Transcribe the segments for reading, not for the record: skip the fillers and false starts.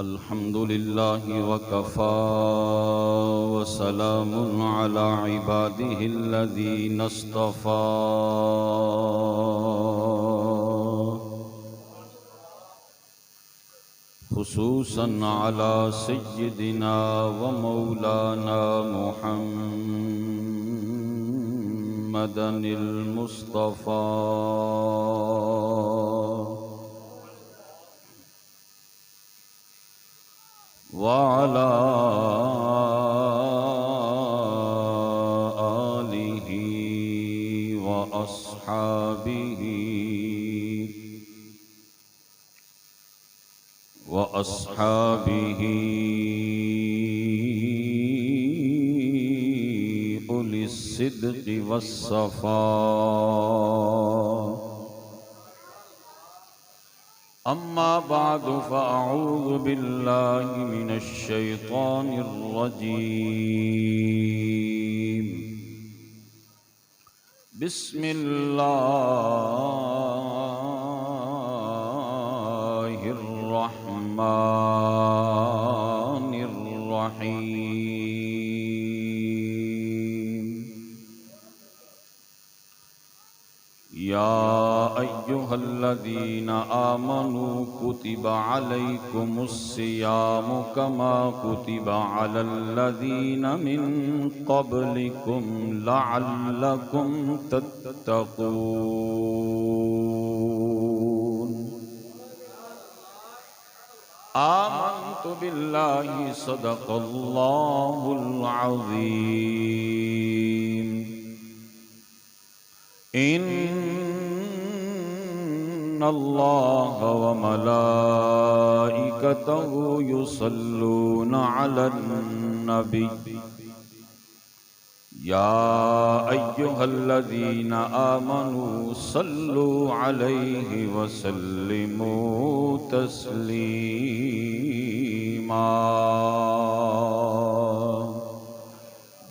अल्हम्दुलिल्लाहि वकफ़ा वसलामुन अला इबादिहिल्लज़ीना इस्तफ़ा। खुसूसन अला सय्यिदिना व मौलाना मुहम्मदनिल मुस्तफ़ा व अला आलिहि व अस्हाबिहि उलिस्सिद्क़ि वस्सफ़ा। अम्मा बादु फ़अऊज़ु बिल्लाहि मिनश्शैतानिर रजीम। बिस्मिल्लाहिर रहमानिर रहीम। या अय्युहल्लज़ीना आमनू कुतिबा अलैकुमुस्सियामु कमा कुतिबा अलल्लज़ीना मिन क़ब्लिकुम लअल्लकुम तत्तक़ून। आमन्तु बिल्लाहि सदक़ल्लाहुल अज़ीम। इन्नल्लाह व मलाइकतहु युसल्लूना अलन नबी। या अय्युहल्लज़ीना आमनू सल्लु अलैहि व सल्लिमू तस्लीमा।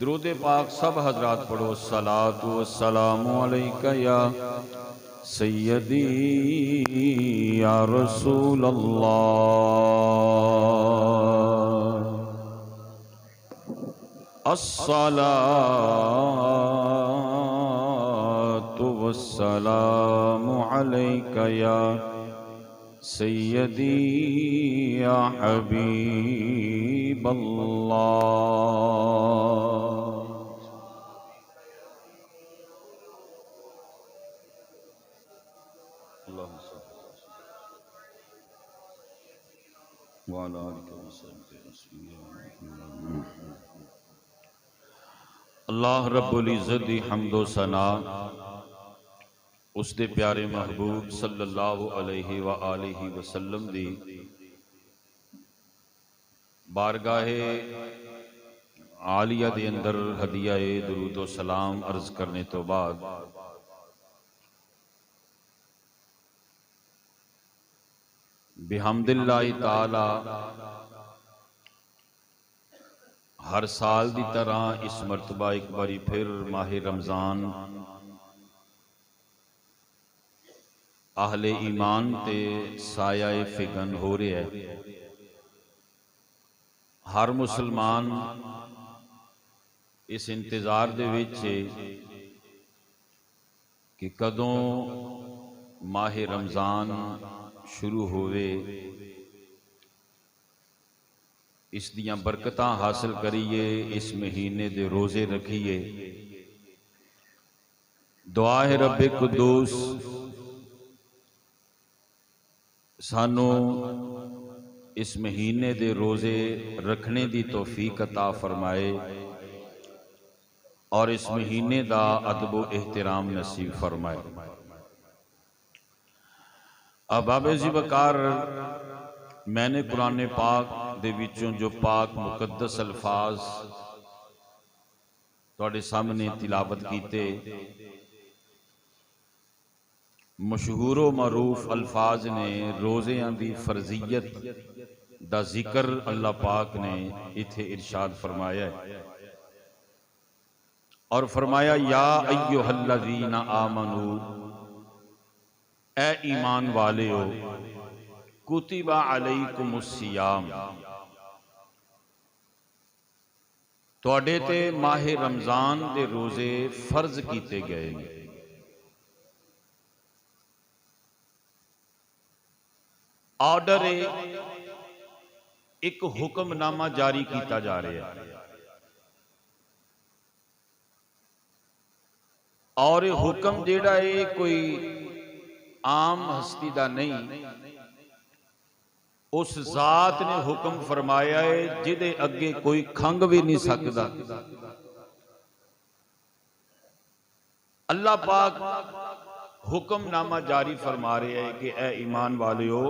दुरूद पाक सब हजरात पढ़ो। सलातु वस्सलामु अलैका या सय्यदी या रसूल अल्लाह। अस्सलातु वस्सलामु अलैका या सय्यदी या हबीब अल्लाह। अल्लाह रब्बुल इज़्ज़त दी हम्दो सना उसदे प्यारे महबूब सल्लल्लाहु अलैहि व आलिहि वसल्लम दी बारगाहे आलिया दे अंदर हदिया दुरूद व सलाम अर्ज करने तो बाद बिहम्दिल्लाहि ताला हर साल की तरह इस मरतबा एक बारी फिर माह रमज़ान आहले ईमान ते साया फिगन हो रहा है। हर मुसलमान इस इंतज़ार दे विच कि कदों माह रमज़ान शुरू होवे, इस दियां बरकतां हासिल करिए, इस महीने दे रोज़े रखिए। दुआ है रब्बे कुद्दूस सानू इस महीने दे रोज़े रखने की तौफीक अता फरमाए और इस महीने का अदब एहतराम नसीब फरमाए। अब बाबे जी बकार मैंने कुरान पाक दे विचों जो पाक मुकद्दस अल्फाज तुहाडे सामने तिलावत कीते, मशहूर व मरूफ अल्फाज ने रोज़ियां दी फर्जियत दा जिक्र अल्लाह पाक ने इत्थे इरशाद फरमाया है और फरमाया या अय्युहल्लज़ीना आमनू, ए ईमान वाले हो, कुतिबा अलैकुमुस्सियाम, तुहाडे ते माहे रमजान दे रोजे फर्ज किए गए ने। ऑर्डर है, एक हुक्मनामा जारी किया जा रहा है और हुक्म जिहड़ा है कोई आम हस्ती दा नहीं, उस जात ने हुक्म फरमाया है जिदे अगे कोई खंग भी नहीं सकता। अल्लाह पाक हुक्मनामा जारी फरमा रहा है कि ए ईमान वालियो,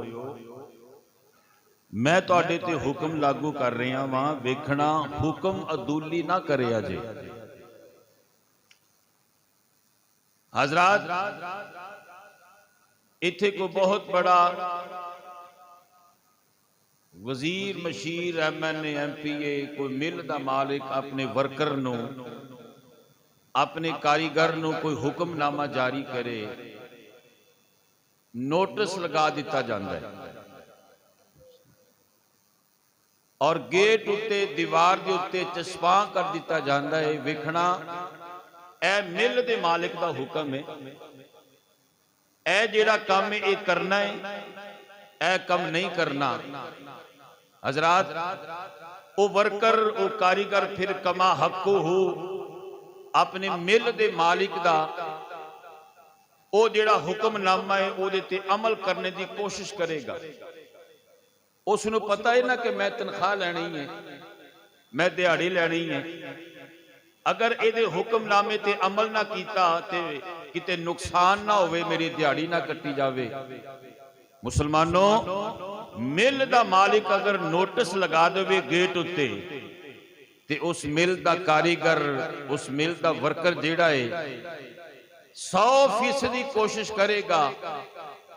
मैं तुहाडे ते हुक्म लागू कर रहा वां, वेखना हुक्म अदूली ना करिया जे। हजरात, इत्थे को बहुत बड़ा वजीर मशीर MNA MPA कोई मिल दा मालिक अपने वर्कर नू, अपने कारीगर नू कोई हुक्मनामा जारी करे, नोटिस लगा दिता जाता है और गेट उत्ते दीवार के उत्ते चस्पा कर दिता जाता है, वेखना ए मिल दे मालिक दा हुक्म है, ए जेड़ा काम है ये करना है, ए कम नहीं करना। हजरात, वो वर्कर वो कारीगर फिर कमा हक्कू हो अपने मिल दे मालिक दा वो जेड़ा हुक्मनामा है ओदे ते अमल करने की कोशिश करेगा। उसनू पता है ना कि मैं तनख्वाह लैनी है, मैं दिहाड़ी लैनी है। अगर ये हुक्मनामे ते अमल ना कीता ते किते नुकसान ना होवे, मेरी दिहाड़ी ना कट्टी जावे। मुसलमानों, मिल दा मालिक अगर नोटिस लगा दे गेट उत्ते ते उस मिल दा कारीगर, उस मिल दा वर्कर जेड़ा है 100% कोशिश करेगा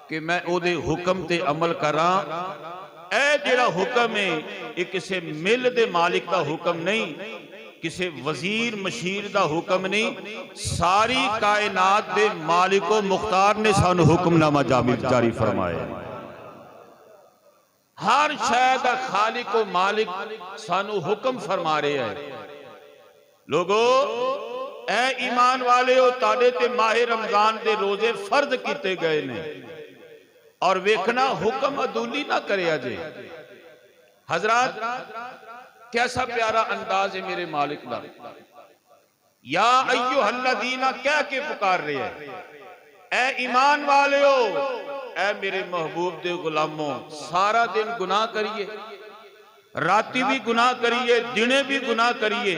कि मैं ओदे हुक्म ते अमल करा। ए जेड़ा हुक्म है ये किसी मिल दे मालिक दा हुक्म नहीं, किसी वजीर मशीर दा हुक्म नहीं, सारी कायनात दे मालिको मुख्तार ने सानू हुक्मनामा जारी फरमाया। हर शय दा खालिको मालिक सानू हुक्म फरमा रहा है। लोगो, ए ईमान वाले हो, ताड़े ते माहे रमजान दे रोजे फर्ज किए गए ने और वेखना हुक्म अदूली ना करिया जे। हजरात, कैसा प्यारा अंदाज है मेरे मालिक दा। या अय्युहल्लज़ीना कह के पुकार रहे हैं, ए ईमान वाले हो, ए मेरे महबूब दे गुलामों, सारा दिन गुनाह करिए, राती भी गुनाह करिए, दिने भी गुनाह करिए,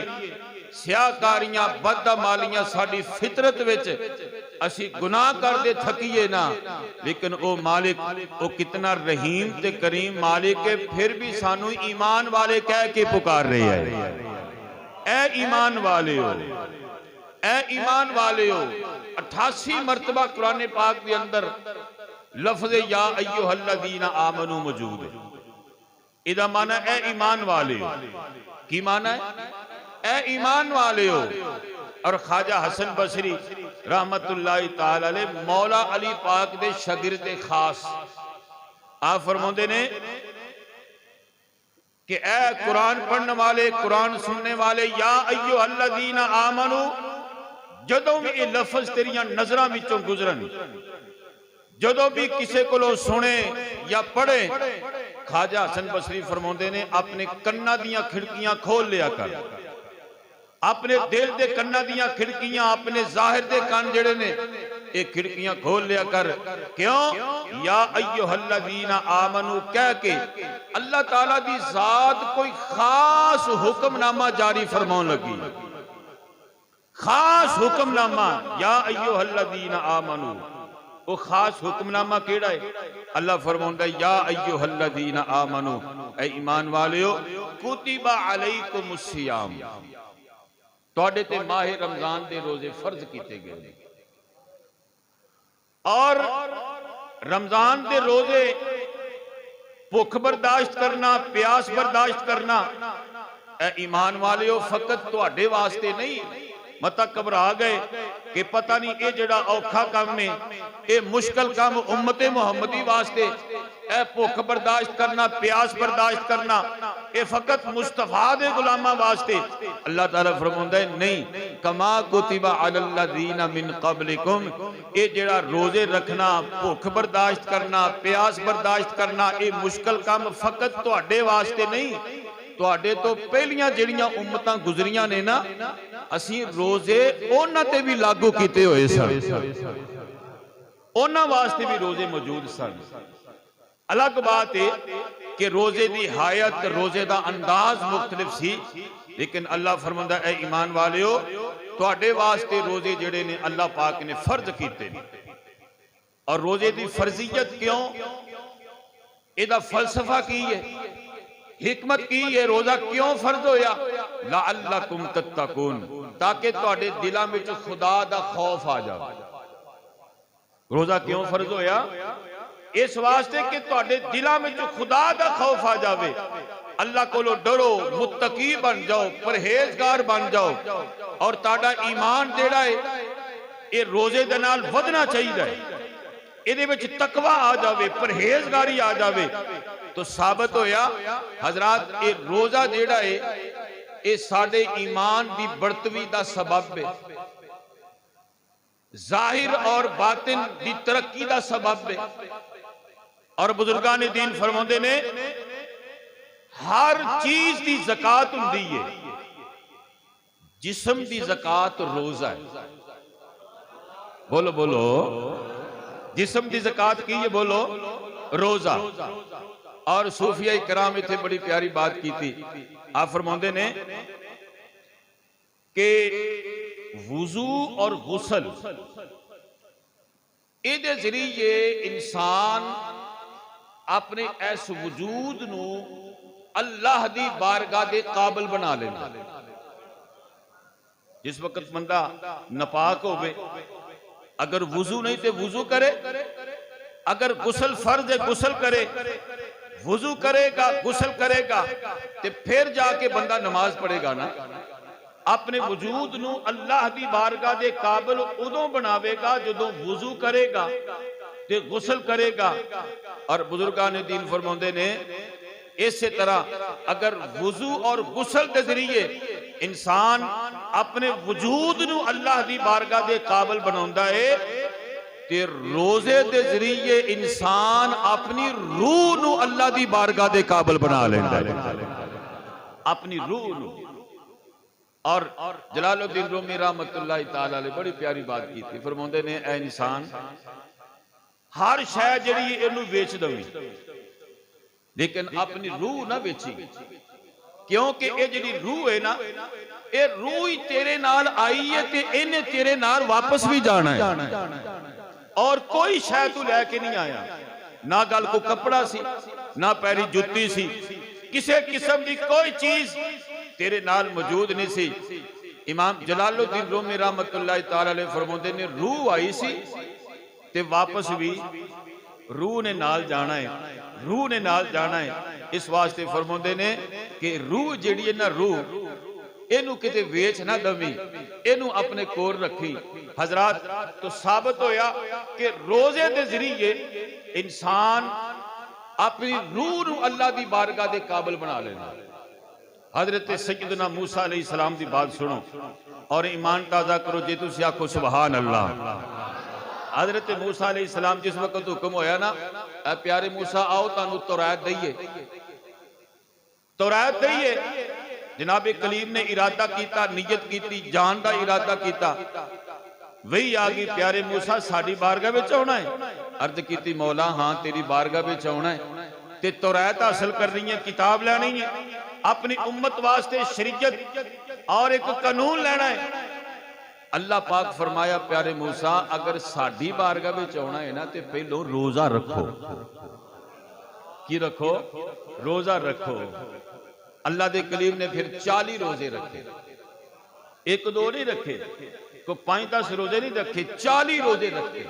स्याकारियां बदअमालियां साडी फितरत विच असी गुनाह करते थकीए ना, लेकिन वो मालिक वो कितना रहीम ते करीम मालिक है, फिर भी सानू ईमान वाले कह के पुकार रहे हैं। ए ईमान वाले हो, ए ईमान वाले हो। 88 मरतबा कुरान पाक के अंदर लफ्ज या अय्युहल्लज़ीना आमनू मौजूद है। इदा माना ए ईमान वाले हो। की माना है? ए ईमान वाले हो। और ख्वाजा हसन बसरी रहमतुल्लाहि ताला अलैह मौला अली पाक दे शागिर्द खास आप फरमाते ने कि ए कुरान पढ़ने वाले, कुरान सुनने वाले, या अय्युहल्लज़ीना आमनू, जदों भी ये लफ्ज तेरियां नजरां विचों गुजरन, जदों भी किसी को सुने या पढ़े, ख्वाजा हसन बसरी फरमाते ने अपने कन्ना दियां खिड़कियां खोल लिया कर, अपने दिल दे कन्ना दियां खिड़कियां, अपने जाहिर दे कान जेड़े ने ये खिड़कियां खोल लिया कर। क्यों? या अय्युहल्लज़ीना आमनू कह के अल्लाह ताला दी जात कोई खास हुक्मनामा जारी फरमाउन लगी। खास हुक्मनामा, या अय्युहल्लज़ीना आमनू, वो खास हुक्मनामा केड़ा है? अल्लाह फरमाउंदा या अय्युहल्लज़ीना आमनू, ऐ ईमान वालियो, कुतिबा अलैकुमुस्सियाम, तुहाडे ते माहे रमजान दे रोजे फर्ज किए गए। और रमजान दे रोजे भुख बर्दाश्त करना, प्यास बर्दाश्त करना, ए ईमान वालियो, फकत तुहाडे वास्ते नहीं। मत घबरा गए कि पता नहीं ये जड़ा औखा काम है, ये मुश्किल काम उम्मते मुहम्मदी वास्ते, ए भुख बर्दाश्त करना, प्यास बर्दाश्त करना ये फकत मुस्तफा दे गुलामा वास्ते। अल्लाह ताला फरमांदा है नहीं, कमा कुतिबा अलल्लज़ीना मिन क़ब्लिकुम, ये जेड़ा रोजे रखना, भुख बर्दाश्त करना, प्यास बर्दाश्त करना ये मुश्किल काम फकत तुहाडे वास्ते नहीं, तुहाडे तो पहलियां जेड़ियां उम्मतां गुजरियां ने ना, असीं रोजे उन्हां ते भी लागू कीते होए सन, उन्हां वास्ते भी रोजे मौजूद सन। अलग बात है कि रोजे की हायत, रोजे का अंदाज मुख्तलिफ सी, लेकिन अल्लाह फरमांदा है ईमान वालियो तुहाडे वास्ते रोजे जेड़े ने अल्लाह पाक ने फर्ज कीते ने। और रोजे की फर्जियत क्यों, इहदा फलसफा की है, हिकमत की है, रोजा क्यों फर्ज होया, लअल्लकुम तत्तकून, ताकि तुहाडे दिलां विच खुदा दा खौफ आ जाए। रोजा क्यों फर्ज होया, इस वास्ते कि तुहाडे दिलां विच खुदा दा खौफ आ जावे, अल्लाह कोलो डरो, मुत्तकी बन जाओ, परहेजगार बन जाओ, और तुहाडा ईमान जेड़ा है ये रोजे दे नाल वधना चाहिए, इहदे विच तकवा आ जावे, परहेजगारी आ जावे। तो साबित होया हजरात ये रोजा जेड़ा है ये साडे ईमान दी बढ़तवी दा सबब है, जाहिर और बातिन दी तरक्की दा सबब है। और बुजुर्गान ने दीन फरमाते ने हर चीज की ज़कात हुंदी है, जिस्म की ज़कात रोजा है। बोलो बोलो, जिस्म की ज़कात की है, बोलो रोजा। और सूफिया इकराम इत्थे बड़ी प्यारी बात की थी, आप फरमाते ने कि वुजू और गुसल इहदे जरिए इंसान अपने इस वजूद नू अल्लाह दी बारगाह दे काबिल बना लेना। जिस वक्त बंदा नापाक होवे, अगर वुजू नहीं तो वुजू करे, अगर गुसल फर्ज है गुसल करे, वुजू करेगा गुसल करेगा तो फिर जाके बंदा नमाज पढ़ेगा ना। अपने वजूद नू अल्लाह दी बारगाह दे काबिल उदों बनावेगा जदों वुजू करेगा ते गुसल करेगा। और बुजुर्गान ने दीन फरमाते ने इसी तरह अगर वुजू और गुसल के जरिए इंसान अपने वजूद नू अल्लाह दी बारगाह दे काबिल बनाउंदा है, ते रोजे दे जरिए इंसान अपनी रूह नू अल्लाह दी बारगाह दे काबिल बना लेंदा है, अपनी रूह नू। और जलालुद्दीन रूमी रहमतुल्लाह तआला अलैह बड़ी प्यारी बात की थी, फरमाते ने ऐ इंसान हर शय जिहड़ी इहनू वेच दवी, लेकिन अपनी रूह ना बेची, क्योंकि ये जिहड़ी रूह है ना, ये रूह ही तेरे नाल आई है ते इहने तेरे नाल वापस भी जाना है। और कोई शय तू लैके नहीं आया, ना गल को कपड़ा सी, ना पैरी जुत्ती सी, किसी किस्म की कोई चीज तेरे नाल मौजूद नहीं सी। इमाम जलालुद्दीन रूमी रहमतुल्लाह तआला अलैह फरमाते ने रूह आई सी ते वापस भी रूह ने नाल जाना है, रूह ने नाल जाना है। इस वास्ते फरमाते ने कि रूह जिहड़ी है ना, रूह इनू किते वेच ना दवी, इनू अपने कोल रखी। हजरात तो साबित होया कि रोजे दे जरिए इंसान अपनी रूह नू अल्लाह दी बारगाह दे काबिल बना लेना। हजरत सैयदना मूसा अलैहिस्सलाम की बात सुनो और ईमान ताज़ा करो, जे तुसीं आखो सुभान अल्लाह। हजरत मूसा अलैहिस्सलाम जिस वक्त हुक्म होया ना, प्यारे मूसा आओ तानू तौरात दईए, तौरात दईए। जनाबे कलीम ने इरादा किया, नियत की, जान का इरादा किया, वही आ गई प्यारे मूसा साडी बारगाह विच आउणा है। अर्ज की मौला हाँ तेरी बारगाह विच आउणा है, ते तौरात हासिल करनी है, किताब लैनी है, अपनी उम्मत वास्ते शरीयत और एक कानून लेना है। अल्लाह पाक फरमाया प्यारे मूसा अगर साडी बारगाह विच आउणा है ना ते पहलो रोजा रखो। की रखो? रोजा रखो। अल्लाह दे कलीम ने फिर 40 रोजे रखे, एक दो नहीं रखे, को 5-10 रोजे नहीं रखे, 40 रोजे रखे।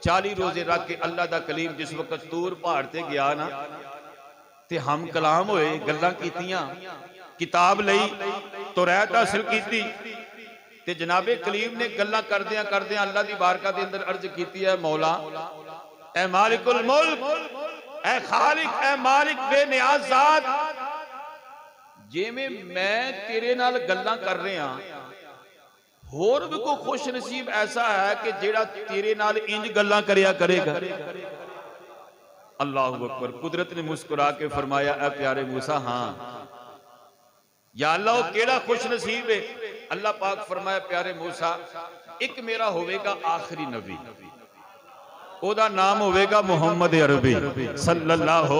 40 रोजे रख के अल्लाह दा कलीम जिस वक्त तूर पहाड़ ते गया ना, ते हम कलाम होए, गल्लां कीतियां, किताब लई, तौरात हासिल कीती, ते जनाबे कलीम ने गल्लां करदियां करदियां अल्लाह दी बारगाह दे अंदर अर्ज कीती है, मौला ए मालिकुल मुल्क ऐ खालिक ऐ मालिक बेनियाज ज़ात, जिवें मैं तेरे नाल गल्लां कर रहा, होर भी कोई खुश नसीब ऐसा है कि जेड़ा तेरे नाल इंज गल्लां करया करेगा। अल्लाह अकबर। कुदरत ने मुस्कुरा के फरमाया, ऐ प्यारे मूसा, हाँ या अल्लाह केड़ा खुश नसीब है। अल्लाह पाक फरमाया, प्यारे मूसा, एक मेरा होवेगा आखिरी नबी, ओदा नाम होवेगा मुहम्मद अरबी सल्लल्लाहु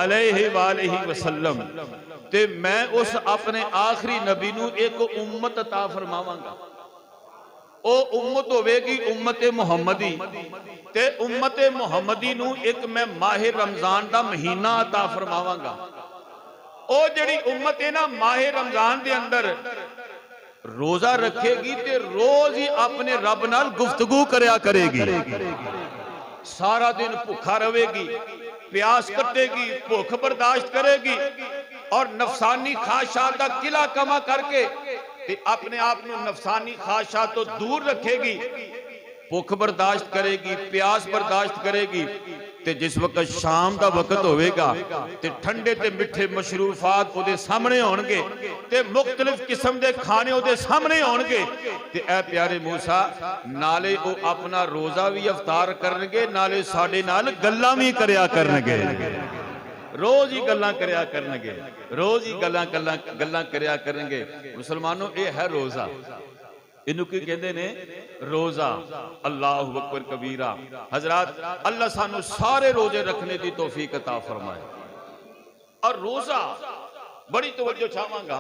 अलैहि वालैहि वसल्लम, ते मैं उस अपने आखिरी नबी नू एक उम्मत अता फरमावांगा। ओ उम्मत होवेगी उम्मत मुहम्मदी, ते उम्मत मुहम्मदी नू एक मैं माह रमजान दा महीना अता फरमावांगा। ओ जिहड़ी उम्मत है ना, माह रमजान दे अंदर रोजा रखेगी ते रोज ही अपने रब नाल गुफ्तगू करया करेगी। सारा दिन भुखा रहेगी, प्यास कटेगी, भुख बर्दाश्त करेगी और नफसानी ख्वाहिशात का किला कमा करके ते अपने आप को नफसानी ख्वाहिशात तो दूर रखेगी। भुख बर्दाश्त करेगी, प्यास बर्दाश्त करेगी, ते जिस वक्त शाम का वक्त होगा ते ठंडे ते मिठे मशरूफात उहदे सामने होणगे ते मुख्तलिफ किस्म के खाने उहदे सामने होणगे, ते ऐ प्यारे मूसा नाले वो अपना रोजा भी अवतार करनगे, नाले साडे नाल गल्लां भी करया करनगे। रोज ही गल्लां करया करनगे, रोज ही गल्लां करया करनगे। मुसलमानों, ये है रोजा। इनू की कहते ने रोजा। अल्लाह अकबर कबीरा। हजरात, अल्लाह सानू सारे रोजे रखने की तौफीक अता फरमाए। और रोजा बड़ी तवज्जो चाहांगा,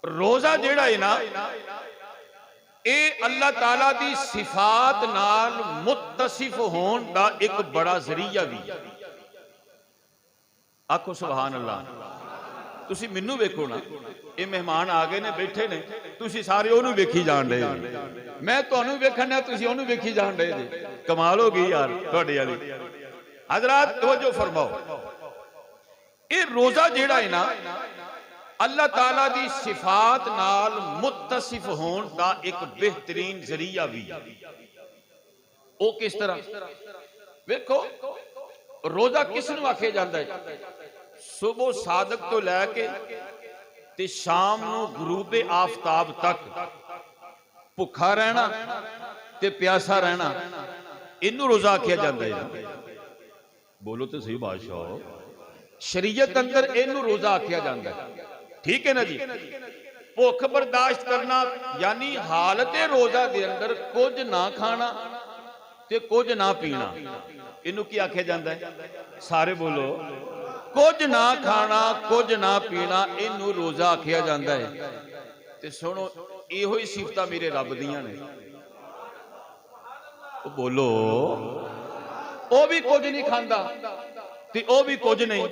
रोजा जेड़ा है ना, ये अल्लाह ताला दी सिफात नाल मुत्तसिफ होने का एक बड़ा जरिया भी। आखो सुभान अल्लाह। तुसी मैनू वेखो ना, ये मेहमान आ गए ने, बैठे ने, तुसी सारे ओनू वेखी जान रहे हो, मैं तुहानू वेखण, तुसी ओनू वेखी जान रहे जी। कमाल हो गई यार तुहाडे वाली। हजरात तवज्जो फरमाओ, ये रोजा जेड़ा है ना, अल्लाह ताला दी सिफात नाल मुत्तसिफ होने का एक बेहतरीन जरिया भी। वो किस तरह? वेखो, रोजा किसनू आखे जाता है? सुबह सादक तो लैके ते शाम नू गुरूबे आफताब तक भुखा रहना ते प्यासा रहना, इनू रोजा आख्या जाता है। बोलो तो सही बादशाह, शरीयत अंदर इनू रोजा आख्या जाता है। ठीक है ना जी। भुख बर्दाश्त करना यानी हालत रोजा दे अंदर कुछ ना खाना ते कुछ ना पीना, इनू की आख्या जाता है? सारे बोलो, कुछ ना खाना कुछ ना पीना, इनू रोजा आख्या जाता है। ते सुनो, इहो ही सिफतां मेरे रब दियां ने। बोलो, वो भी कुछ नहीं खाता ते वो भी कुछ नहीं।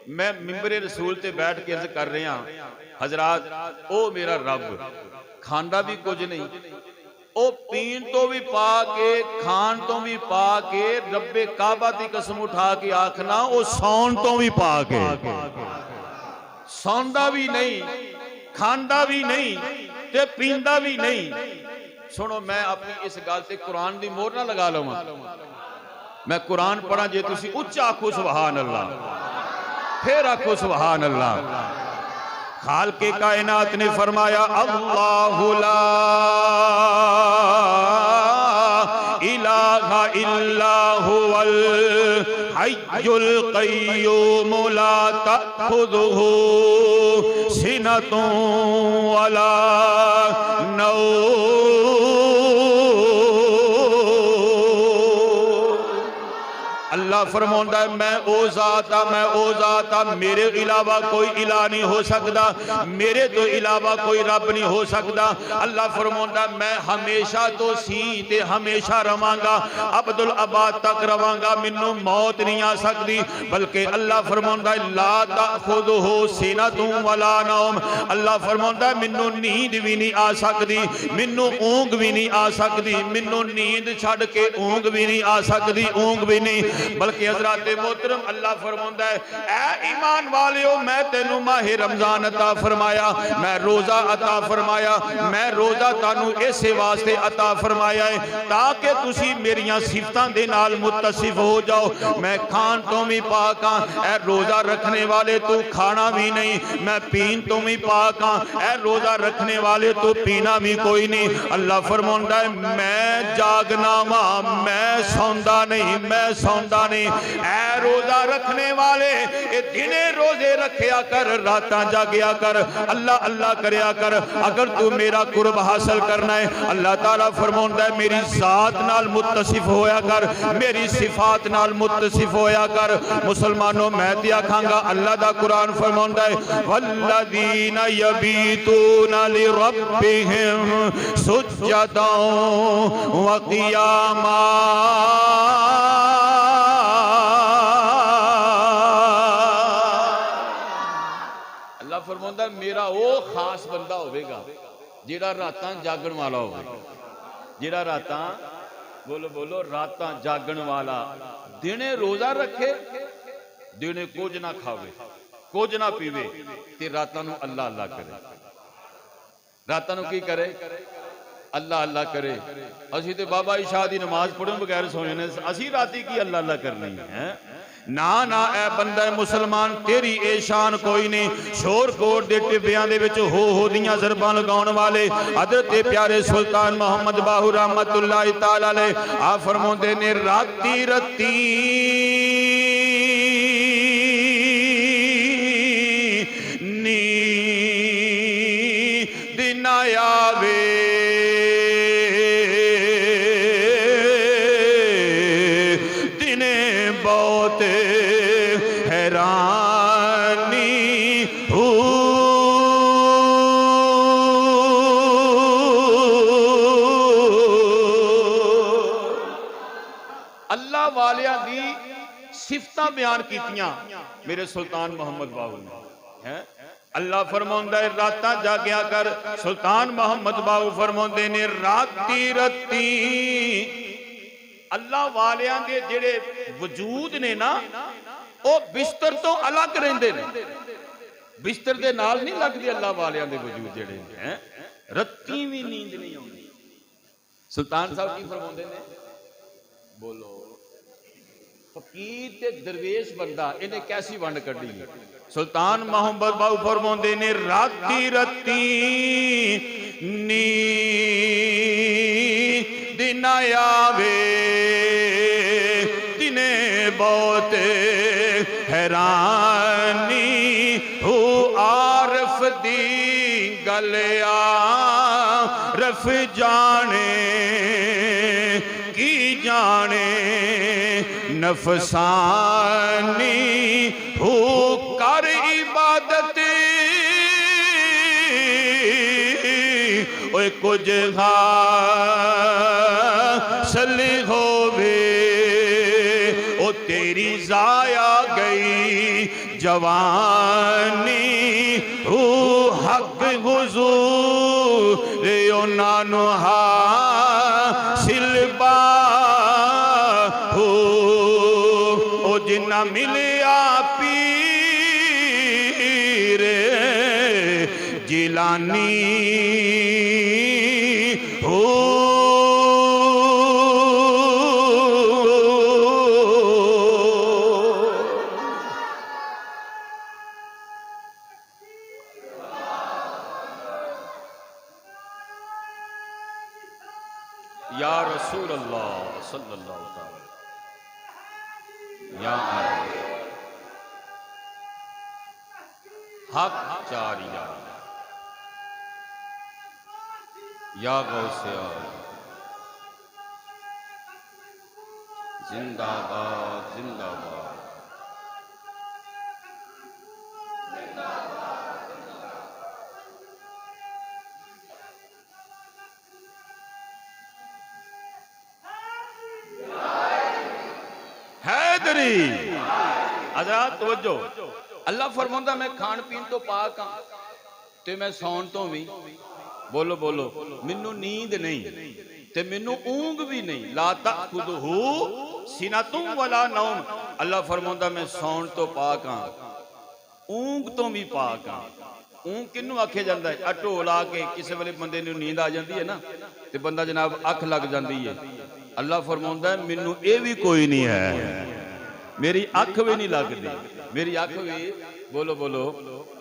मैं मिंबरे रसूल ते बैठ के अर्ज कर रहा, हजरात, ओ मेरा रब खांदा भी कुछ नहीं, ओ पीन तो भी पा के, खान तो भी पा के, रब्बे काबा की कसम उठा के आखना, ओ सौन तो भी पा के। सौंदा भी नहीं, खांदा भी नहीं ते पींदा भी नहीं। सुनो, मैं अपनी इस गल से कुरान की मोहर ना लगा लवां। मैं कुरान पढ़ा, जे तुसी उच्चा आखो सुभान अल्लाह, फिर आखो सुभान अल्लाह। खालिक़े कायनात ने फरमाया, अल्लाहु ला इलाहा इल्ला हुवल हय्युल क़य्यूम ला तअख़ुज़ुहु सिनतुन वला नौम। अल्लाह फरमाता है, मैं ओ ज़ात आ, मैं ओ ज़ात आ, मेरे इलावा कोई इला नहीं हो सकता, मेरे तो इलावा कोई रब नहीं हो सकता। अल्लाह फरमाता है, मैं हमेशा तो सी ते हमेशा रवांगा, अब्दुल अबाद तक रवांगा, मैनू मौत नहीं आ सकती। बल्कि अल्लाह फरमाता है, ला तअख़ुज़ुहु सिनतुन वला नौम। अल्लाह फरमाता है, मैनू नींद भी नहीं आ सकती, मैनू ऊँग भी नहीं आ सकती, मैनू नींद छड़ के ऊँग भी नहीं आ सकती, ऊँग भी नहीं। बल्कि बल्कि हजरत मोहतरम अल्लाह फरमांदा है, ऐ ईमान वालियो मैं तेनू माहे रमजान अता फरमाया, मैं रोजा अता फरमाया, मैं रोजा तानू इसे वास्ते अता फरमाया है ताकि तुसी मेरियां सिफतां दे नाल मुत्तसिफ हो जाओ। मैं खान तो भी पाक हाँ, ऐ रोजा रखने वाले तू खाना भी नहीं, मैं पीन तो भी पाक हाँ, ऐ रोजा रखने वाले तू पीना भी कोई नहीं। अल्लाह फरमांदा है मैं जागना वा, मैं सौंदा नहीं, मैं सौंदा नहीं। ऐ रोजा रखने वाले ए दिने रोजे रखया कर, रातां जागया कर, अल्लाह अल्लाह करया कर। अगर तू मेरा कुर्ब हासिल करना है, अल्लाह ताला फरमांदा है मेरी जात नाल मुत्तसिफ होया कर, मेरी सिफात नाल मुत्तसिफ होया कर। मुसलमानों मैं ते आखांगा अल्लाह दा कुरान फरमांदा है वल्लदीना यबीतूना लिरब्बिहिम सुज्जदन व क़ियामा। अल्लाह फरमांदा मेरा वो खास बंदा होगा जिहड़ा रातां जागण वाला होगा, जिहड़ा रातां बोलो बोलो रातां जागण वाला, दिने रोजा रखे, दिने कुछ ना खावे, कुछ ना पीवे, ते रातां नूं अल्लाह अल्लाह करे। रातां नूं की करे? अल्लाह अल्लाह करे। असी तो बाबा इशा दी नमाज पढ़ो बगैर सोए ने, असी राती की अल्लाह अल्लाह करनी है? ना ना ए बंदा मुसलमान तेरी ए शान कोई नहीं। शोर कोट दे टिब्बियां दे विच हो दियां ज़रबां लगाउण वाले हज़रत प्यारे सुल्तान मोहम्मद बाहू रहमतुल्लाह तआला अलैह आ फरमाउंदे ने राती रती नी दिन आवे बहुत हैरानी हो। अल्लाह वालियां दी सिफतां बयान कीतियां मेरे सुल्तान मोहम्मद बाबू ने है। अल्लाह फरमांदा है रातां जागया कर। सुल्तान मोहम्मद बाबू फरमांदे ने राती रती अल्लाह वालियां दे जेड़े वजूद ने ना वो बिस्तर तो अलग रहिंदे ने, बिस्तर दे नाल नहीं लगदे अल्लाह वालियां दे वजूद जेड़े हैं। रत्ती भी नींद नहीं आउंदी। सुल्तान साहब की फरमांदे ने बोलो फकीर ते दरवेश बंदा इन्हें कैसी वंड कड्डी है। सुल्तान मोहम्मद बाबू फरमांदे ने राती रती नी दिन आवे दिने बहुत हैरानी हो। आरफ दी गलिया रफ जाने की जाने नफसानी हो कर इबादत ओए कुछ हासिल होवे ओ तेरी जाया गई जवानी हो। हक हुजूर उन्हां हासिल हो ओ जिन्ना मिलिया पीर जिलानी हो। या रसूल अल्लाह सल्लल्लाहु अलैहि या हक चारिया या गौसे जिंदाबाद जिंदाबाद। हैदरी हज़रात तवज्जो। अल्लाह फरमांदा मैं खान पीन तो पाक हाँ ते मैं सौन तो भी बोलो बोलो मैनू नींद नहीं ते मैनू ऊंग भी नहीं। ला ताखुदहू सिनतुम वला नौम अल्लाह फरमाउंदा मैं सौण तो पाक हाँ, ऊंघ तो भी पाक हाँ। ऊंघ किनू आखे जाता है? आ ढोल आके किसी वेले बंदे नूं नींद आ जाती है ना, तो बंदा जनाब अख लग जाती है। अल्लाह फरमाउंदा मैनू ये भी कोई नहीं है, मेरी अख भी नहीं लगती, मेरी अख भी, बोलो बोलो,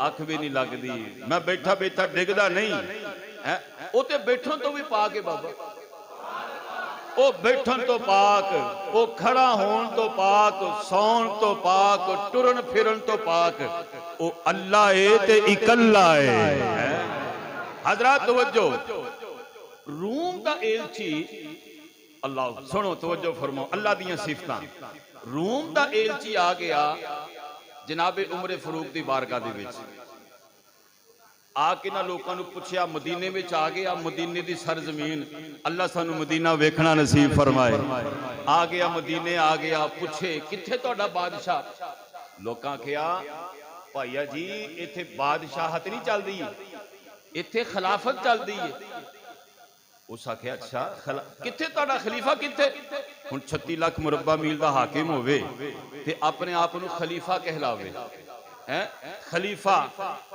अख भी नहीं लगती। मैं बैठा बैठा डिगदा नहीं है, वो तो बैठन तो भी पाक है बाबा, वो बैठन तो पाक, वो खड़ा होन तो पाक, सौन तो पाक, टुरन फिरन तो पाक, वो अल्लाह है ते इकल्ला है। हजरत तवज्जो, रूम दा एलची अल्लाह, सुनो तवज्जो फरमाओ, अल्लाह दियां सिफतां। रूम दा एलची आ गया जनाबे उमर फरूक दी बारगाह दे विच, आके ना लोगों को पूछया, मदीने में आ गया, मदीने की सरजमीन, अल्लाह सानू मदीना वेखना नसीब फरमाए। आ गया मदीने, आ गया, पूछे किथे तुहाडा बादशाह? लोकां कहा भाईया जी इत्थे बादशाहत नहीं चलदी, इत्थे खिलाफत चलदी है। उस आख्या अच्छा किथे तुहाडा खलीफा किथे? हुण 36 लाख मुरब्बा मील का हाकिम होवे ते अपने आप नूं खलीफा कहलावे है, खलीफा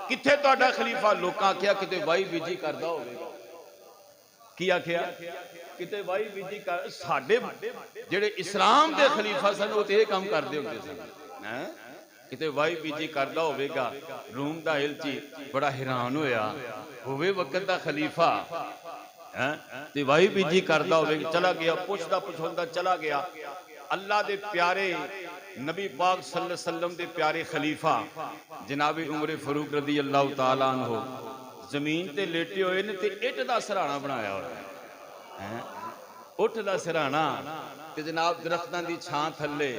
किथे तुहाडा खलीफा? लोकां आख्या किते वाही बीजी करदा होवेगा। की आख्या? किते वाही बीजी कर, साडे जेड़े इस्लाम दे खलीफा सन वो ते काम करदे हुंदे सन, हैं किते वाही बीजी करदा होवेगा। रूम दा एलची बड़ा हैरान होया, होवे वक्त दा खलीफा हैं ते वाही बीजी करदा होवेगा। चला गया, पुछदा पुछांदा चला गया। अल्लाह दे प्यारे नबी पाक सल्लल्लाहु अलैहि वसल्लम दे प्यारे खलीफा जनाब उमर फरूक रदी अल्लाह तआला अन्हु जमीन ते लेटे हुए ने ते इट दा सराहना बनाया होया है, उठ दा सराहना ते जनाब दरख्तां दी छां थल्ले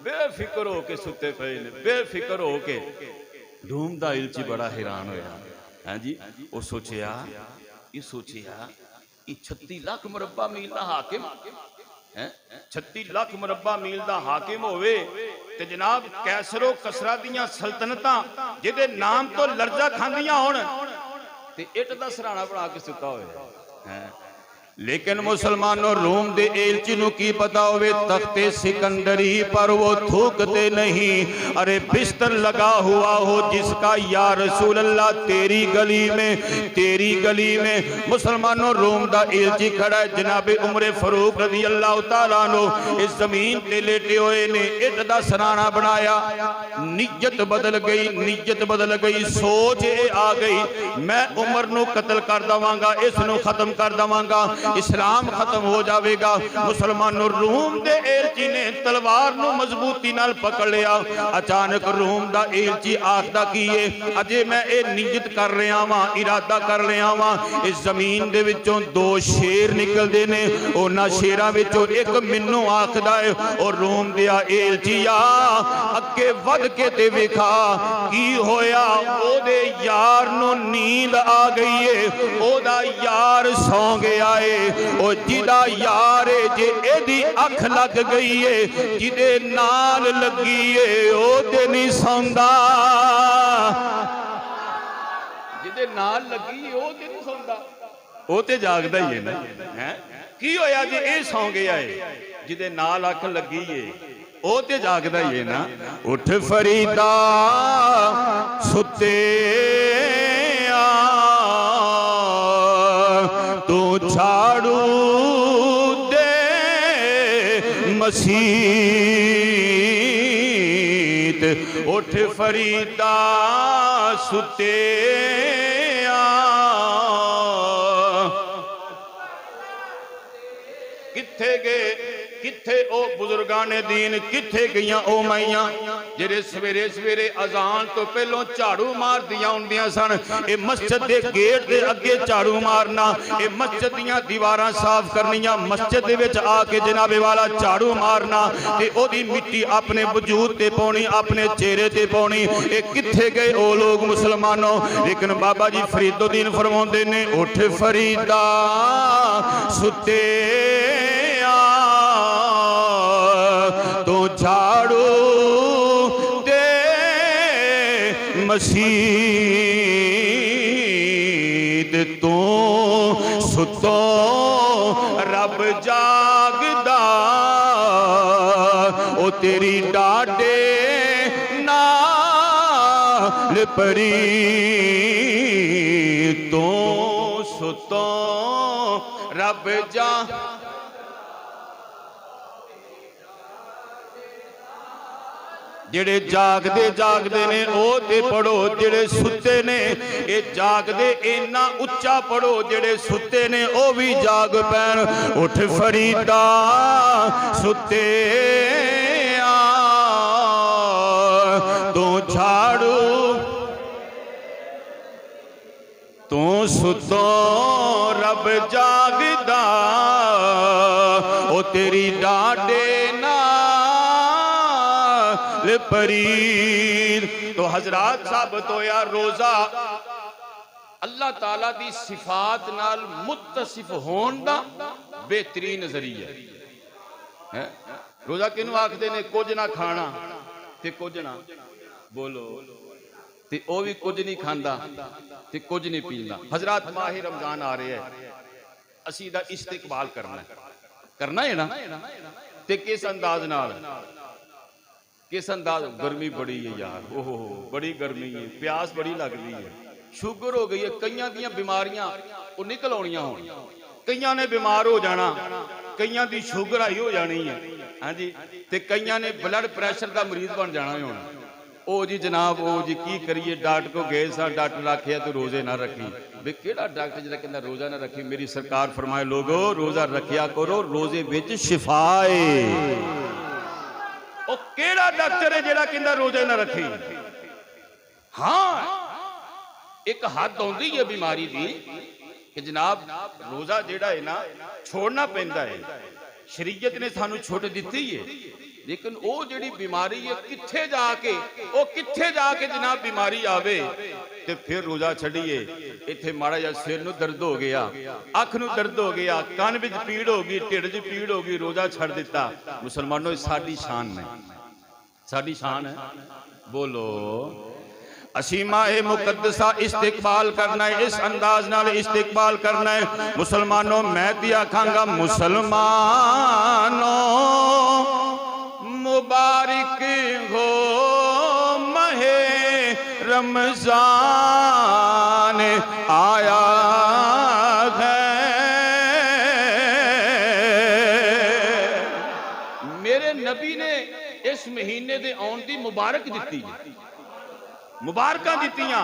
बेफिक्र होके सुते पे ने, बेफिक्र होके। रूम दा इलची बड़ा हैरान होया है जी, वो सोचिया 36 लाख मुरब्बा मील दा हाकिम, 36 लाख मुरब्बा मील दा हाकिम होवे ते जनाब कैसरो कसरा दियां सल्तनतां जिहदे नाम तो लर्जा खांदियां होण ते इट दा सराहना बना के सुता होवे है। लेकिन मुसलमानों रूम दे एलची नूं की पता होवे तख्ते सिकंदरी पर वो थूकते नहीं। अरे बिस्तर लगा हुआ हो जिसका या रसूल अल्लाह तेरी गली में मुसलमानों रूम दा एलची खड़ा है जनाबे उमर फरूक रज़ी अल्लाह तआला अन्हु इस जमीन ते लेटे हुए ने, इट दा सराहना बनाया। नियत बदल गई, सोच ये आ गई मैं उमर नूं कत्ल कर दवांगा, इस नूं खत्म कर दवांगा, इस्लाम खत्म हो जाएगा। मुसलमानों रूम दे एलची ने तलवार नूं मजबूती नाल पकड़ लिया। अचानक रूम दा एलची आखदा कीए अजे मैं ये नियत कर रहा वां, इरादा कर रहा वां, इस जमीन दे विचों 2 शेर निकलदे ने, उन्हां शेरां विचों एक मैनूं आखदा है और रूम दिया एलचीया अगे वध के ते वेखा की होया। ओदे यार नूं नींद आ गई है, ओदा यार सौ गया है, ओ जिदा यार जे एदी अख लग गई है, जिदे नाल लगी है ओ ते नहीं सौंदा, जिदे नाल लगी ओ ते नहीं सौंदा, ओ ते जागदा ही है ना। है की होया जे ए सौ गया है, जिदे नाल अख लगी है ओ ते जागदा ही है ना। उठ फरीदा सुते तू झाड़ू दे मसीत, उठ फरीदा सुते किथे गए, किथे ओ बुजुर्गाने दीन, किथे गईयां ओ माइयां जेरे सवेरे सवेरे अजान तो पहलों झाड़ू मार दियां हुंदियां सन। ए मस्जिद दे गेट दे अगे झाड़ू मारना, ए मस्जिद दियां दीवारां साफ करनियां, मस्जिद दे विच आके जनाबे वाला झाड़ू मारना ते ओदी मिट्टी अपने वजूद ते पाउणी, अपने चेहरे ते पाउणी। ए किथे गए ओ लोग मुसलमानों? लेकिन बाबा जी फरीदुद्दीन फरमाउंदे ने उठ फरीदा सुते तो झाड़ू दे मसीत, तू सुतो रब जागदा, ओ तेरी डाडे लिपरी तो सुतो रब जा जेड़े जागदे जागदे ने ओ ते पढ़ो, जेड़े सुते ने ये जागदे इन्ना उच्चा पढ़ो, जेड़े सुते ने ओ भी जाग पैन। उठ फरीदा सुते तू झाड़ू तू सुतो रब जागदा ओ तेरी डाडे परीर। तो हजरात साबित होया रोजा अल्लाह ताला दी सिफात नाल मुत्तसिफ होने दा बेहतरीन जरिया है। रोजा किनू आखदे ने? कुछ ना खाना ते कुछ ना बोलो ते ओ भी कुछ नहीं खांदा ते कुछ नहीं पींदा। हजरात माह रमजान आ रहे है, असी दा इस्तिकबाल करना है ना ते किस अंदाज नाल? किस अंदाज? गर्मी बड़ी है यार, ओहो बड़ी गर्मी है, प्यास बड़ी लग रही है, शुगर हो गई है, कईयां दियां बीमारियां वो निकल आउणियां होण, कईयां ने बीमार हो जाना, कईयां दी शुगर हाई हो जानी है, हाँ जी, ते कईयां ने ब्लड प्रेशर का मरीज बन जाना होना। ओ जी जनाब ओ जी की करिए, डॉक्टर को गए सा, डॉक्टर आखिया तू रोजे ना रखी। वे केड़ा डॉक्टर जिहड़ा कहंदा रोजा ना रखी? मेरी सरकार फरमाए लोगो रोजा रखिया करो, रोजे विच शिफा है। ओ केड़ा डॉक्टर है जेड़ा कहंदा रोजे ना रखी? हाँ एक हद आउंदी है बीमारी दी कि जनाब रोजा जेड़ा है ना छोड़ना पैंदा है, शरीयत ने सानू छुट दिती है, लेकिन वो जिहड़ी बीमारी है कित्थे जाके जनाब बीमारी आवे ते फिर रोजा छड़िए। इत्थे माड़ा जिहा सिर नूं दर्द हो गया, अख नूं दर्द हो गया, कान विच पीड़ हो गई, ढिड च पीड़ हो गई, रोजा छड़ दिता। मुसलमानों साडी शान है, साडी शान है। बोलो असी माहे मुकद्दसा इस्तिकबाल करना है, इस अंदाज नाल इस्तिकबाल करना है। मुसलमानों मैं ते आखांगा मुसलमानों मुबारक हो महे रमजान आया है। मेरे नबी ने इस महीने दे आउण दी मुबारक दिती, मुबारक दित्तियां।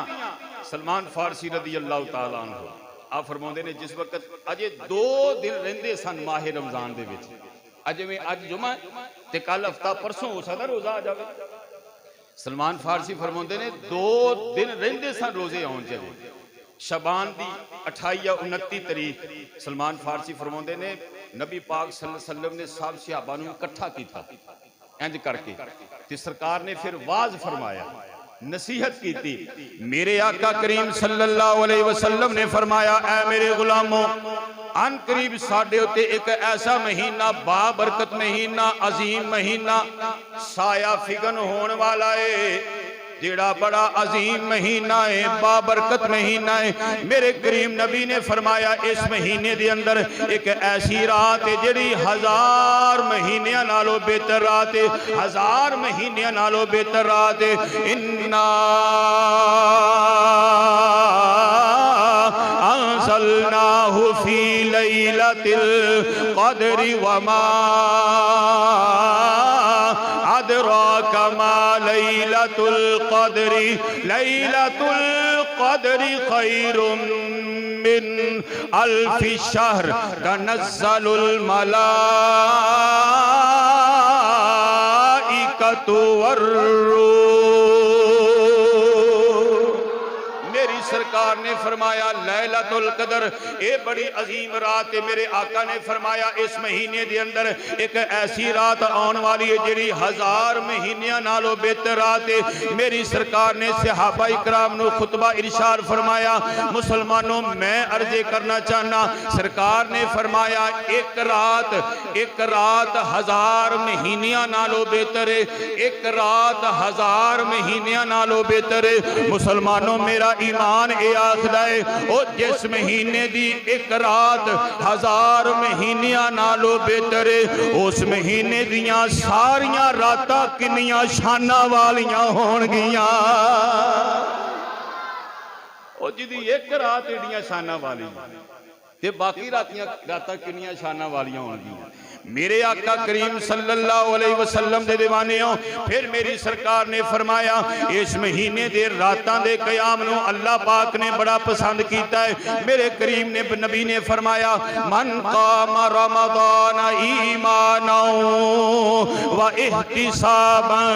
सलमान फारसी रदी अल्लाह तआला अन्हु आप फरमाउंदे ने जिस वक्त अजे 2 दिन रहिंदे सन माहे रमजान दे विच, अज में अज जुमा ते कल हफ्ता परसों हो सकदा रोजा आ जावे। सलमान फारसी फरमाउंदे ने 2 दिन रहिंदे सन रोजे आउण चले, शबान दी 28 या 29 तारीख। सलमान फारसी फरमाउंदे ने नबी पाक सल्लल्लाहु अलैहि वसल्लम ने सब सहाबा नूं इकट्ठा कीता इंज करके, ते सरकार ने फिर वाज फरमाया, नसीहत की थी। मेरे आका करीम सल्लल्लाहु अलैहि वसल्लम ने फरमाया ऐ मेरे गुलामों, अन करीब साडे उत्ते एक ऐसा महीना बाबरकत महीना, अजीम महीना साया फिगन होने वाला है, जेड़ा बड़ा अजीम महीना है, बाबरकत महीना है। मेरे करीम नबी ने फरमाया इस महीने दे अंदर एक ऐसी रात है जेड़ी 1000 महीनियां नालों बेहतर रात है, 1000 महीनियां नालों बेहतर रात है। इन्ना अंज़लनाहु फी लैलतिल क़द्रि वमा अदराका मा लैलतुल क़द्रि, लैलतुल क़द्रि खैरुम मिन अल्फि शहर तनज़्ज़लुल मलाइकतु वर्रूह। सरकार ने फरमाया लैलतुल कदर ये बड़ी अजीम रात है। मेरे आका ने फरमाया इस महीने के अंदर एक ऐसी रात आने वाली है जिहड़ी 1000 महीनियां नालों बेहतर रात है। मेरी सरकार ने सहाबा इकराम नूं खुतबा इरशाद फरमाया, मुसलमानों मैं अर्जे करना चाहना, सरकार ने फरमाया एक रात 1000 महीनियां नालों बेहतर है, एक रात 1000 महीनियां नालों बेहतर है। मुसलमानों मेरा ईमान ये आखदा है ओ जिस महीने दी एक रात 1000 महीनियां नालों बेहतर है, उस महीने दियां सारियां रातां किन्नियां शानां वालियां होणगियां। जिहदी एक रात एडियां शानां वाली ते बाकी रातां किन्नियां शानां वालियां होणगियां। मेरे आका करीम सल्लल्लाहु अलैहि वसल्लम दे दीवाने हो। फिर मेरी सरकार ने फरमाया इस महीने दे रातां दे क़याम नूं अल्लाह पाक ने बड़ा पसंद कीता है। मेरे करीम ने नबी ने फरमाया मन क़ाम रमज़ान ईमानन व इहतिसाबन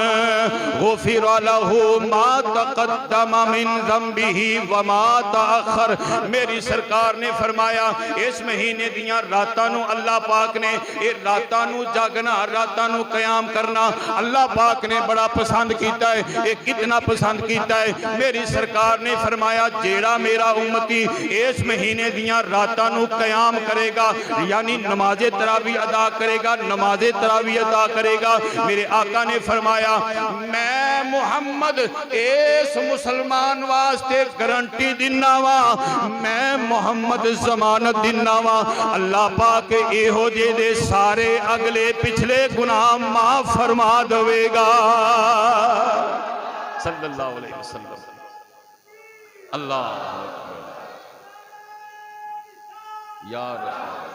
गुफ़िर लहू मा तक़द्दम मिन ज़ंबिही व मा तअख़र। मेरी सरकार ने फरमाया इस महीने दियां रातां नूं अल्लाह पाक ने रातां नूं जागना रातां नूं क़याम करना अल्लाह पाक ने बड़ा पसंद किया है। ये कितना पसंद किया है। मेरी सरकार ने फरमाया जेड़ा मेरा उम्मती इस महीने दियां रातां नूं क़याम करेगा यानी नमाज़े तरावी अदा करेगा नमाज़े तरावी अदा करेगा। मेरे आका ने फरमाया मैं मुहम्मद इस मुसलमान वास्ते गारंटी दिना वा मैं मुहम्मद जमानत दिना वा अल्लाह पाक इहो जे दे सारे अगले पिछले गुनाह माफ फरमा देगा सल्लल्लाहु अलैहि वसल्लम। अल्लाह या रसूल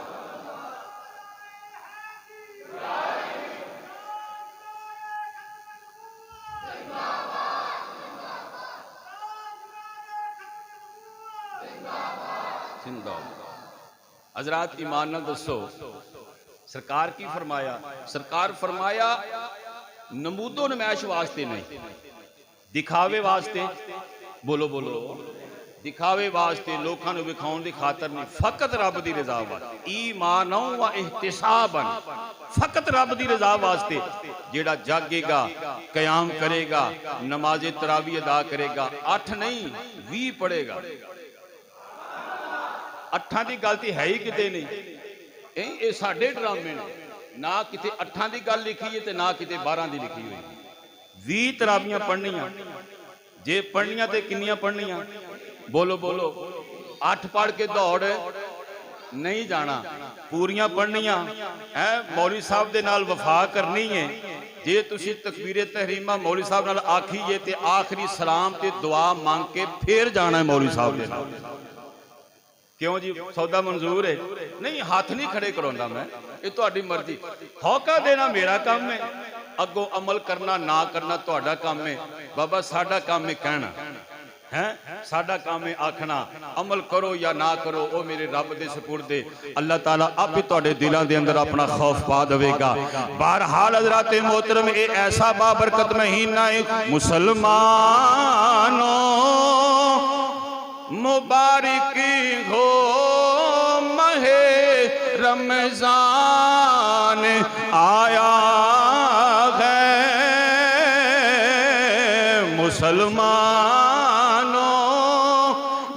हजरात ईमान ना दसो सरकार की फरमाया। सरकार फरमाया नमूदो नमैश वास्ते नहीं दिखावे वास्ते बोलो बोलो दिखावे वास्ते लोगों को विखाउण की खातर नहीं फकत रब की रजा वास्ते ईमान व इहतिसाबन फकत रब की रजा वास्ते जेड़ा जागेगा कयाम करेगा नमाज़े तरावी अदा करेगा 8 नहीं 20 पढ़ेगा। 8 की गल तो है ही किते नहीं ये साडे ड्रामे ने ना किते 8 की गल लिखी है तो ना किते 12 की लिखी हुई। 20 तरावियां पढ़नियां जे पढ़नियां तो किन्नियां पढ़नियां बोलो बोलो 8 पढ़ के दौड़ नहीं जाना पूरियां पढ़नियां है। मौलवी साहब दे नाल वफा करनी है। जे तुसी तकबीरे तहरीमा मौलवी साहब नाल आखीए ते आखिरी सलाम ते दुआ मांग के फिर जाना है मौलवी साहब दे नाल। क्यों जी सौदा मंजूर है नहीं हाथ नहीं खड़े करवांदा मैं ये तुहाडी मर्जी। हौका देना मेरा काम है अगों अमल करना ना करना तुहाडा काम है। बाबा साडा काम है कहना है साडा काम है आखना अमल करो या ना करो वो मेरे रब दे सुपुर्द है। अल्लाह ताला आप ही तुहाडे दिलों के अंदर अपना खौफ पा देगा। बहरहाल हज़रात मोहतरम ये ऐसा बाबरकत महीना है मुसलमानों मुबारक हो महे रमजान आया है मुसलमानों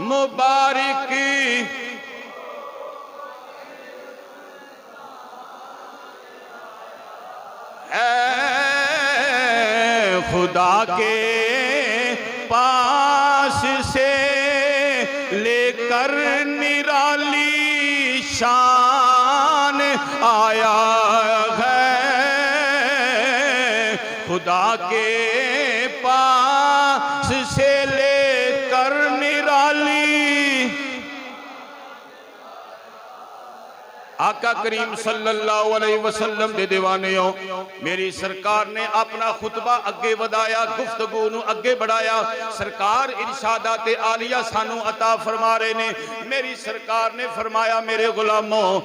मुबारक है खुदा के पास से लेकर निराली शान आया है खुदा के पास से लेकर निराली। आका करीम सल्लल्लाहु अलैहि वसल्लम दे दीवाने हो। मेरी सरकार ने अपना खुतबा अगे वधाया गुफ्तगू नूं अगे बढ़ाया। सरकार इरशादात आलिया सानू अता फरमा रहे ने। मेरी सरकार ने फरमाया मेरे गुलामों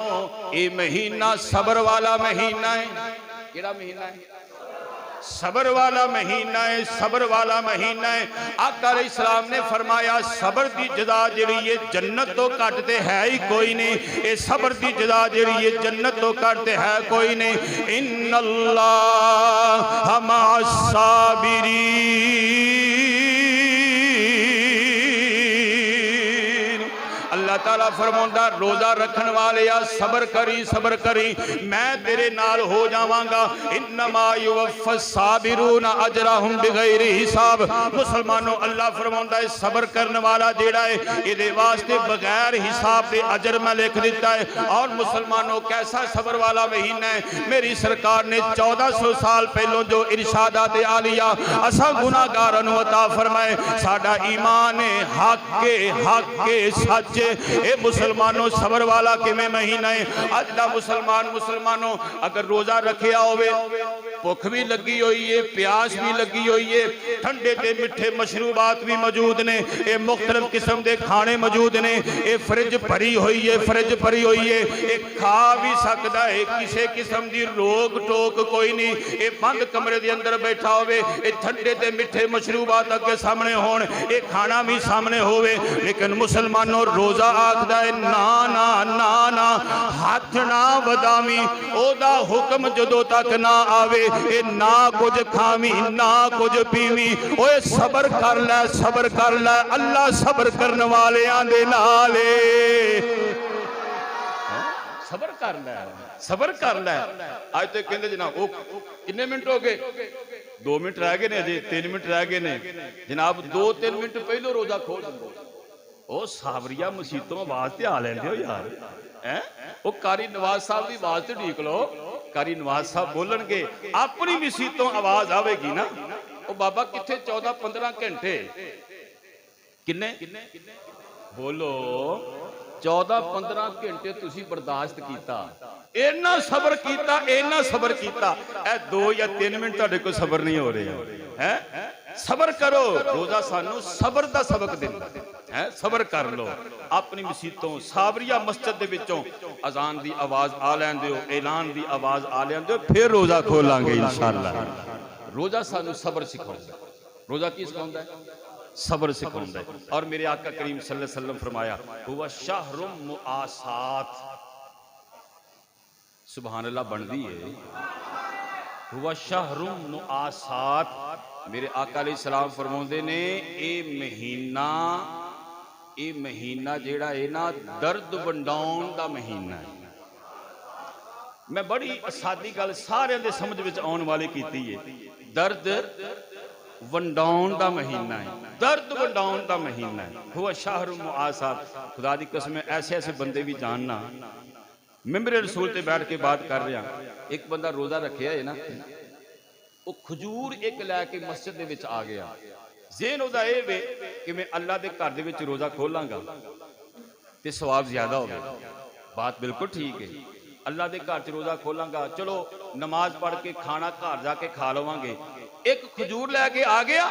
ये महीना सबर वाला महीना है। केड़ा महीना है? सबर वाला महीना है सबर वाला महीना है। आका अलैहिस्सलाम ने फरमाया सबर की जदा जिहड़ी है जन्नत तो घट ते है ही कोई नहीं। ये सबर की जदा जिहड़ी है जन्नत तो घट ते है कोई नहीं। इन्नल्लाह मअस साबिरीन अल्लाह ताला फरमांदा रोजा रखन वाले आ सबर करी मैं तेरे नाल हो जावांगा। इन्नमा युवफ़्फ़स साबिरूना अजरहुम बिगैरि हिसाब। मुसलमानों अल्लाह फरमांदा है सबर करने वाला जेड़ा है इहदे वास्ते बगैर हिसाब दे अजर मैं लिख दिता है। और मुसलमानों कैसा सबर वाला महीना है। मेरी सरकार ने 1400 साल पहलों जो इरशादात आलिया असा गुनाहगारां नूं अता फरमाए साडा ईमान है हक के सच ए मुसलमानों सबर वाला किवें महीना है। अज दा मुसलमानों अगर रोजा रखिया होवे भुख भी लगी हुई है प्यास भी लगी हुई है ठंडे ते मिठे मशरूबात भी मौजूद ने ये मुख्तलिफ किस्म के खाने मौजूद ने ये फ्रिज भरी हुई है ये खा भी सकता है किसी किस्म की रोक टोक कोई नहीं। ये बंद कमरे के अंदर बैठा होवे ये ठंडे ते मिठे मशरूबात अगे सामने होण ये खाना भी सामने होवे। लेकिन मुसलमानों रोजा आखदा है ना ना ना ना हाथ ना वदामी ओदा हुक्म जदों तक ना आवे ए ना कुछ खावी ना कुछ पीवी ओए सबर कर ले अल्लाह सबर करने वालियां दे नाल सबर कर ले। आज तो कहते जनाब वो कितने मिनट हो गए 2 मिनट रह गए ने अजे 3 मिनट रह गए ने जनाब 2-3 मिनट पहले रोजा खोल दो ओ सावरिया मसीतों आवाज ते आ लेंदे हो यार हैं वो कारी नवाज साहब की आवाज तो ठीक लो कारी नवाज साहब बोलणगे अपनी मसीतों आवाज आवेगी ना ओ बाबा किथे 14-15 घंटे किन्ने बोलो 14-15 घंटे तुसी बर्दाश्त किया इन्ना सबर किया ए 2 या 3 मिनट तुहाडे कोल सबर नहीं हो रहे हैं सबर करो रोजा सानू सबर दा सबक दिंदा है सबर कर लो। अपनी मसीतों साबरिया मस्जिद दे विचों अजान दी आवाज आ लैन दिओ ऐलान दी आवाज आ लैन दिओ फिर रोजा खोलांगे इंशाअल्लाह। रोजा सानू सबर सिखाउंदा रोजा की सिखाउंदा है सबर सिखाउंदा है। और मेरे आका करीम सल्लल्लाहु अलैहि वसल्लम फरमाया हुवा शहरुम मुआसात सुभान अल्लाह बनदी है हुवा शहरुम मुआसात। मेरे आका अलैहि सलाम फरमाउंदे ने ये महीना जेड़ा है ना दर्द वंडाउण दा महीना है। मैं बड़ी सादी गल सारे दे समझ विच आउण वाली कीती है दर्द वंडाउण दा महीना है दर्द वंडाउण दा महीना है हुआ शहर मुआसात। खुदा दी कसम ऐसे ऐसे बंदे भी जानना मिंबर रसूल ते बैठ के बात कर रहा एक बंदा रोजा रखिया है ना वो खजूर एक लैके मस्जिद दे विच आ गया ज़हन उहदा इह वे कि मैं अल्लाह दे घर दे विच रोजा खोलांगा ते सवाब ज्यादा होगा। बात बिल्कुल ठीक है अल्लाह दे घर च रोजा खोलांगा चलो नमाज पढ़ के खाना घर जाके खा लवांगे। एक खजूर लैके आ गया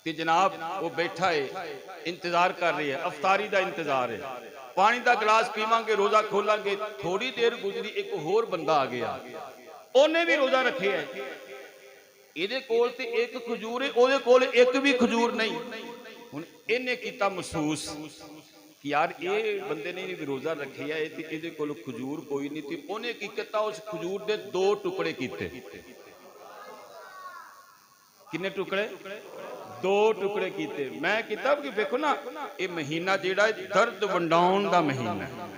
ते जनाब वो बैठा है इंतजार कर रही है अफतारी का इंतजार है पानी का गिलास पीवांगे रोजा खोलांगे। थोड़ी देर गुजरी एक होर बंदा आ गया उन्हें भी रोजा रखे है इहदे कोल ते एक खजूर है ओहदे कोल एक भी खजूर नहीं। हुण इहने कीता महसूस कि यार ये बंदे ने भी रोजा रखे है ते इहदे कोल खजूर कोई नहीं थी। उन्हें की कीता उस खजूर दे 2 टुकड़े कीते किन्ने टुकड़े 2 टुकड़े कीते। मैं किता कि देखो ना ये महीना जेड़ा दर्द वंडाउण दा महीना है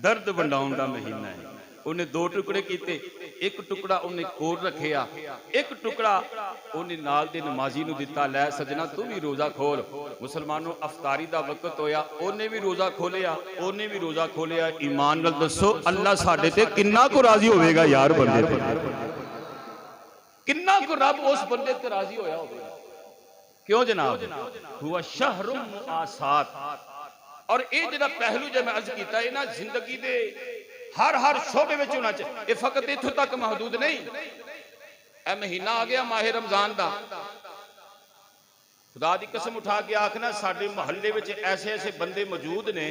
दर्द वंडाउण दा महीना है। उन्हें 2 टुकड़े कीते एक टुकड़ा उन्हें कोल रखिया एक टुकड़ा उन्हें नाल दे नमाजी नूं दिता लै सजना तू भी रोजा खोल। मुसलमानों अफतारी दा वक्त होया उन्हें भी रोजा खोलिया ईमान नाल दसो अल्लाह साडे ते किन्ना को राजी होवेगा यार बंदे ते किन्ना को रब उस बंदे ते राजी होया होवेगा क्यों जनाब हुआ शहरुम मुआसात। और ये जिहड़ा पहलू जो मैं अर्ज कीता है ना जिंदगी दे हर शोबे में होना चाहिए ये फकत इत्थों तक महदूद नहीं। ए महीना आ गया माहे रमजान दा खुदा दी कसम उठा के आखना साडे महल्ले में ऐसे ऐसे बंदे मौजूद ने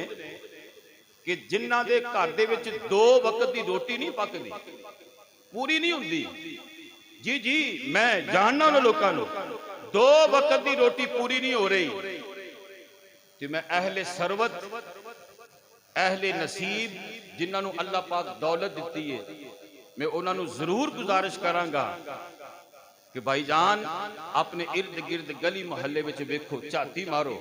कि जिन्हां दे घर दे विच 2 वक्त की रोटी नहीं पकदी पूरी नहीं हुंदी। जी जी मैं जानना उन्हां लोकां नूं 2 वक्त की रोटी पूरी नहीं हो रही तो मैं अहले सरवत अहले नसीब जिन्होंने अल्लाह पाक दौलत दी है मैं उन्होंने जरूर गुजारिश करांगा कि भाईजान अपने इर्द गिर्द गली मोहल्ले में वेखो, झाती मारो,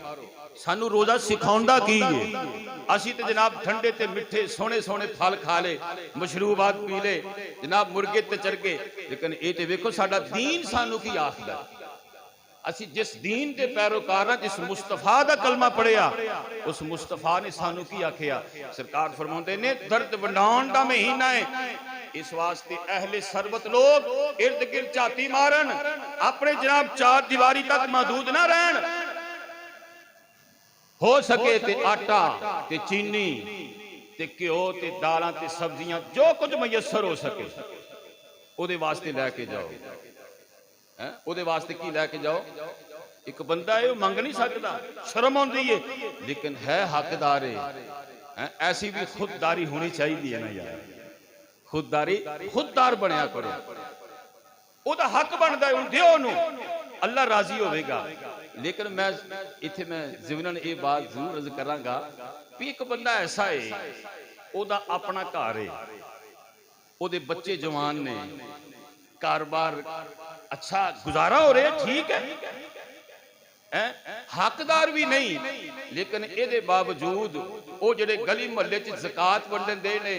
सानू रोजा सिखाउंदा की है। असी तो जनाब ठंडे ते मिठे सोने सोने फल खा ले, मशरूबात पी ले, जनाब मुर्गे ते चरगे, लेकिन ये तो वेखो साडा दीन सानू की आखदा। असी जिस दीन के पैरोकार, जिस मुस्तफा का कलमा पढ़िया, उस मुस्तफा ने सानू की आखिया। सरकार फरमाते ने दर्द वंडाउण दा महीना है, इस वास्ते अहले सरबत लोग इर्द गिर्द झाती मारन, अपने जनाब चार दीवारी तक महदूद ना रहन। हो सके ते आटा ते चीनी ते घ्यो ते दालां ते सब्जियां जो कुछ मयसर हो सके ओदे वास्ते लैके जाओ। ओदे वास्ते की लैके जाओ? एक बंदा है मंग नहीं सकता, शर्म आती है, लेकिन है हकदार है। ऐसी भी खुददारी होनी चाहिए ना यार, खुददारी, खुददार बनया करो, ओदा हक बनता है, दियो नू, अल्लाह राजी होगा। लेकिन मैं इत्थे मैं ज़िमनन ये बात जरूर अर्ज करांगा भी एक बंदा ऐसा है, ओदा अपना घर है, ओदे बच्चे जवान ने, कारोबार अच्छा गुजारा हो रहा, ठीक है, हकदार भी नहीं, लेकिन ये बावजूद वो जेडे गली मोहल्ले च ज़कात वंडन दे ने,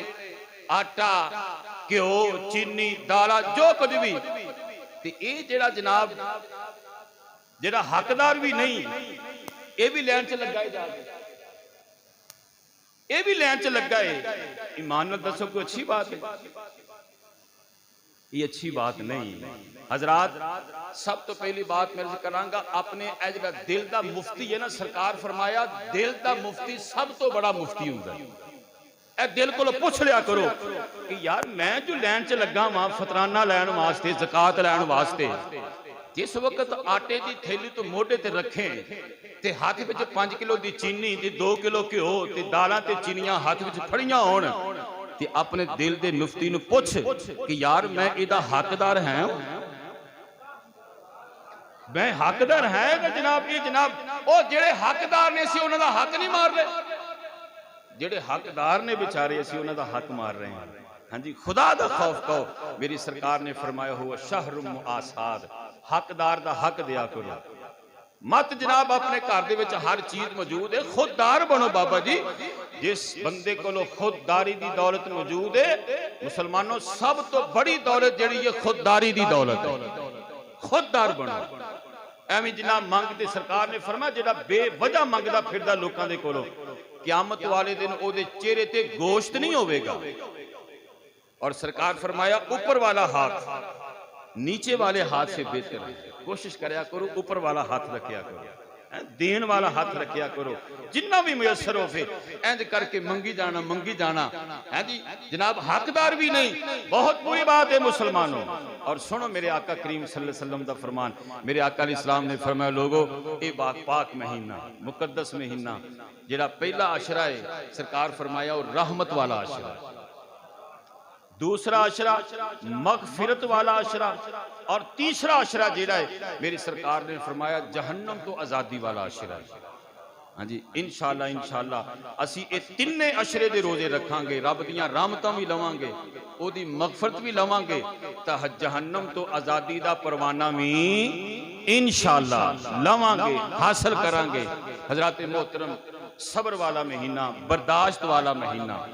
आटा घ्यो चीनी दाला जो कुछ भी, ते ये जेड़ा जनाब जेड़ा हकदार भी नहीं, ये भी लैन च लगा है, ये भी लैन च लगा है। ईमान नाल दसो कोई अच्छी बात है? ये अच्छी बात नहीं। हजरात, सब तो पहली बात मैं करांगा, अपने जो दिल दा मुफ्ती है ना, सरकार फरमाया दिल दा मुफ्ती सब तो बड़ा मुफ्ती हुंदा है। दिल को पुछ लिया करो कि यार मैं जो लैन च लगा वहां फतराना लैन वास्ते, ज़कात लैन वास्ते, जिस वक्त आटे की थैली तो मोढे ते रखे ते हाथ विच 5 किलो दी चीनी ते 2 किलो घ्यो ते दालां ते चीनियां हाथ विच फड़ियां होण, ते अपने दिल दे मुफ्ती नूं पुछ कि यार मैं इहदा हकदार है, मैं हकदार है कि जनाब ये जनाब ओ जेड़े हकदार ने सी उन्हां दा हक नहीं मार रहे, जेड़े हकदार ने बेचारे असी उन्हां दा हक मार रहे हैं। हाँ जी, खुदा दा खौफ कहो। मेरी सरकार ने फरमाया हुआ शहरुम मुआसाद, हकदार दा हक दिया करो, मत जनाब अपने घर दे विच हर चीज मौजूद है, खुददार बनो बाबा जी। जिस बंदे को खुददारी दी दौलत मौजूद है, मुसलमानों सब तो बड़ी दौलत जिहड़ी है खुददारी दी दौलत है, खुददार बनो। एवं जनाब मंग ते सरकार ने फरमाया जेड़ा बेवजह मंगदा फिरदा लोकां दे कोलों, क़यामत वाले दिन ओदे चेहरे ते गोश्त नहीं होवेगा। और सरकार फरमाया ऊपर वाला हाथ नीचे वाले हाथ से बेहतर है, कोशिश करया करो ऊपर वाला हाथ रखिया करो, देन वाला हाथ रखिया करो, जिन्ना भी मुयसर हो फिर इंज करके मंगी जाना है जी जनाब, हकदार भी नहीं। बहुत बुरी बात है मुसलमानों। और सुनो मेरे आका करीम सल्लल्लाहु अलैहि वसल्लम दा फरमान, मेरे आका अलैहिस्सलाम ने फरमाया लोगो ये पाक महीना, मुकद्दस महीना जेड़ा पहला अशरा है, सरकार फरमाया और रहमत वाला अशरा, दूसरा अशरा मगफिरत वाला अशरा, और तीसरा अशरा जेड़ा है मेरी सरकार ने फरमाया जहन्नम तो आजादी वाला अशरा है। हाँ जी, इंशाअल्लाह इंशाअल्लाह असी ये तिन्ने अशरे दे रोजे रखांगे, रब दियां रहमतां भी लवांगे, ओदी मगफरत भी लवांगे, तां जहन्नम तो आजादी दा परवाना भी इंशाअल्लाह लवांगे, हासिल करांगे। हजरात मोहतरम, सब्र वाला महीना, बर्दाश्त वाला महीना,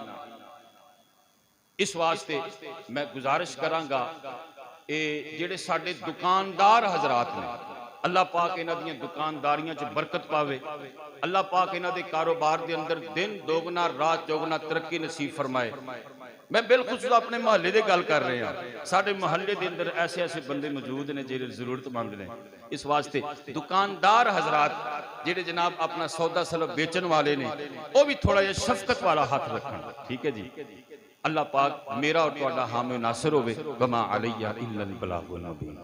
इस वास्ते मैं गुजारिश करांगा ये जेड़े साडे दुकानदार हजरात ने, अल्लाह पाक इन्हां दी दुकानदारियां च बरकत पावे, अल्लाह पाक इन्हां दे कारोबार दे अंदर दिन दोगुना रात चौगुना तरक्की नसीब फरमाए। मैं बिल्कुल अपने मोहल्ले की गल कर रहा, साडे मोहल्ले के अंदर ऐसे ऐसे बंदे मौजूद ने जेड़े जरूरतमंद ने। इस वास्ते दुकानदार हजरात जेड़े जनाब अपना सौदा सलब बेचन वाले ने, वो भी थोड़ा जिहा शफकत वाला हाथ रखन, ठीक है जी। अल्लाह पाक मेरा और तुहाडा हामी नासिर होवे। वमा अलैया इल्लल बलागुल मुबीन।